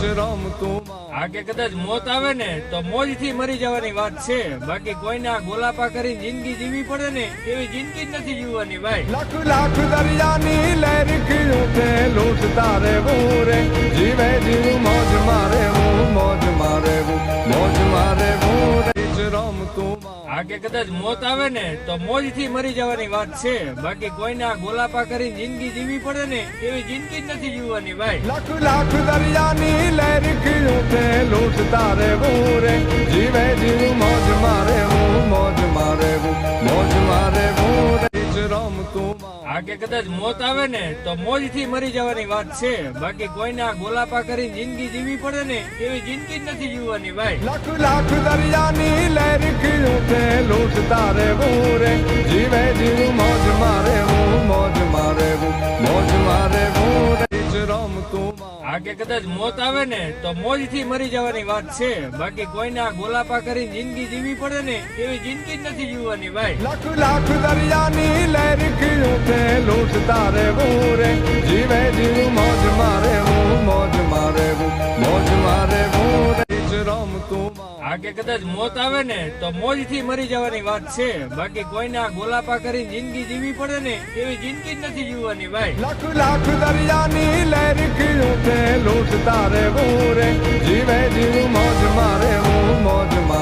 આ કે કદાચ મોત આવે ને તો મોજ થી મરી જવાની વાત છે, બાકી કોઈને આ ગોલાપા કરી જિંદગી જીવી પડે ને એવી જિંદગી જ નથી જીવવાની ભાઈ. લાખ લાખ દરિયાની લહેર ઉઠે લૂંટતા રહેવું રે, જીવે જીવ મોજ મારે મોજ મારે મોજ મારે આ કે કદાચ મોત આવે ને તો મોજ થી મરી જવાની વાત છે, બાકી કોઈને આ ગોલાપા કરી જિંદગી જીવી પડે ને એવી જિંદગી જ નથી જીવવાની ભાઈ. લાખ લાખ દરિયાની લહેર ઉઠે લૂંટતા રહેવું રે, જીવે જીવ મોજ મારે મોજ મારે મોજ મારે આ કે કદાચ મોત આવે ને તો મોજ થી મરી જવાની વાત છે, બાકી કોઈને આ ગોલાપા કરી જિંદગી જીવી પડે ને એવી જિંદગી જ નથી જીવવાની ભાઈ. લાખ લાખ દરિયાની લહેર ઉઠે લૂંટતા રહેવું રે, જીવે જીવ મોજ મારે મોજ મારે મોજ મારે આ કે કદાચ મોત આવે ને તો મોજ થી મરી જવાની વાત છે, બાકી કોઈને આ ગોલાપા કરી જિંદગી જીવી પડે ને એવી જિંદગી જ નથી જીવવાની ભાઈ. લાખ લાખ દરિયાની લહેર ઉઠે લૂંટતા રહેવું રે, જીવે જીવ મોજ મારે મોજ મારે મોજ મારે આ કે કદાચ મોત આવે ને તો મોજ થી મરી જવાની વાત છે, બાકી કોઈને આ ગોલાપા કરી જિંદગી જીવી પડે ને એવી જિંદગી જ નથી જીવવાની ભાઈ. લાખ લાખ દરિયાની લહેર ઉઠે લૂંટતા રહેવું રે, જીવે જીવ મોજ મારે મોજ મારે